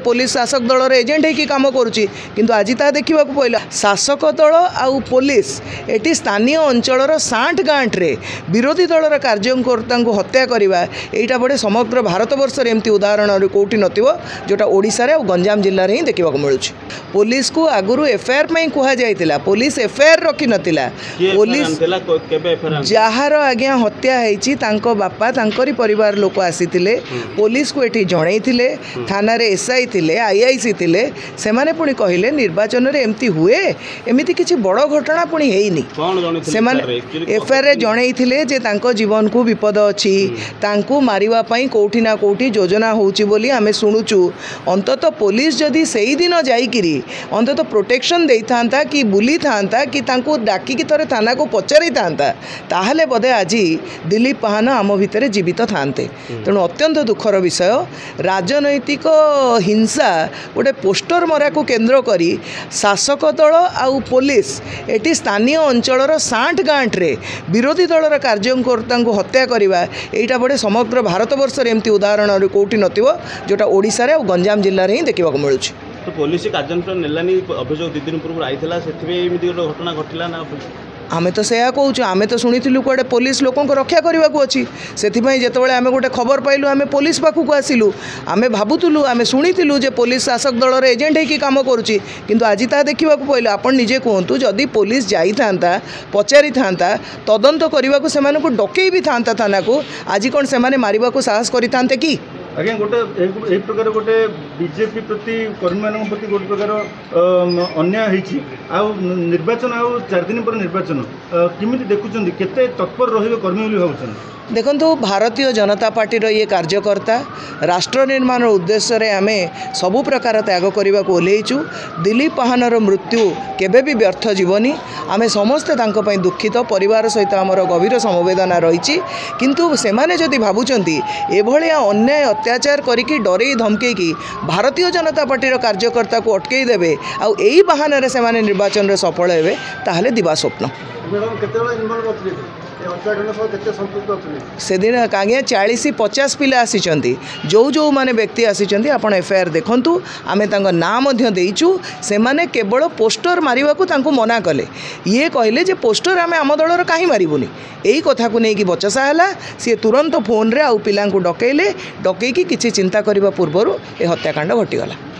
Police शासक दलर agent होगी कम करुच्ची किंतु आज ता देखा पड़ा शासक दल आउ पुलिस एटी स्थानीय अंचल साठ गाँठे विरोधी दलर कार्यकर्ता हत्या करवा यहाँ बड़े समग्र भारत वर्ष एमती उदाहरण कौटी नथिबो जोटा ओडिशा रे गंजाम जिले में ही देखा मिलूँ। पुलिस को आगुरी एफआईआर कहुला पुलिस एफआईआर रखी नथिला पुलिस जार आज्ञा हत्या होती बापा तांकरी परिवार लोक आसीथिले पुलिस को एटी जणैथिले थाना रे एसआई थिले आईआईसी थिले सेमाने पुणी कहले निर्वाचन रे एमती हुए एमिति किछि बड़ घटना पुणी हेइनी सेमाने एफआईआर जणैथिले जे तांको जीवन को विपद अछि तांको मारिवा पई कोठी ना कोठी योजना होउची बोली आमे सुनुचु अंतत पुलिस जदि सेही दिन जाईकिरी अंतत प्रोटेक्शन देई थांता कि बुली थांता कि तांको डाकी कि तरे थाना को पचारि थांता ताहले बदे आज दिलीप पाहाना आम भितर जीवित थांते। तेणु अत्यंत दुखर विषय राजनैतिक हिंसा गोटे पोस्टर मरा को केंद्र करी शासक दल आउ पुलिस एटी स्थानीय अंचल साठ गाँठे विरोधी दलर कार्यकर्ता हत्या करवा यहाँ बड़े समग्र भारत वर्ष एमती उदाहरण कौटी नथिबो जोटा ओडिशा रे गंजाम जिले में ही देखा मिलूँ। तो पुलिस कार्यानुष्ठान नेलानी अभियोग 2 दिन पूर्व आईला से घटना घटला ना आमे तो से कहूँ आमे तो शुणीलु कड़े पुलिस लोक रक्षा करने को अच्छी से जो आम गोटे खबर पाइलु आम पुलिस पाखक आसिलु आमे भावुलु आमे शुणीलु जे पुलिस शासक दलर एजेंट होगी कम करुच्ची किंतु आज ता देखा पड़ा आपन निजे कहतु जदि पुलिस जाई था पचारि था तदंत करने को सेमानकु डकई भी था थाना को आज कौन से मारिबा को साहस करिथांते कि आज्ञा गोटे एक प्रकार गोटे बीजेपी प्रति कर्मी प्रति गोटे प्रकार अन्याय होती निर्वाचन आउ 4 दिन पर निर्वाचन किमिति देखुछन केते तत्पर रहिबे कर्मी बोली भाबुछन। देखंतु भारतीय जनता पार्टीर ये कार्यकर्ता राष्ट्र निर्माण उद्देश्य रे आमे सबु प्रकार त्याग करने को ओल्लैचु। दिलीप पाहानर मृत्यु केबे भी व्यर्थ जीवनी आमे समस्ते तांको पई दुखित परिवार सहित आमर गभीर समवेदना रही किंतु सेमाने जदि भावुचंती एभलिया अन्याय अत्याचार करिकी डरे धमकेकी भारतीय जनता पार्टीर कार्यकर्ता को अटकई देबे आउ एई बहाना से माने निर्वाचन रे सफल हेबे ताहले दिवा स्वप्न। से दिन आज्ञा 40-50 पिला आसी जो जो माने व्यक्ति आसी आपण एफआईआर देखंतु आमे तांको नाम देइचु से माने केवल पोस्टर मारिबा को तांको मना कले ये कहले जे पोस्टर आमे आम दलर काहे मारिबुनी एई कथा को नेकी बचसा हैला सी तुरंत फोन रे आउ पिलांको डकैले डकैकी किछि चिंता करिबा पूर्वरु ए हत्याकांड घटिगला।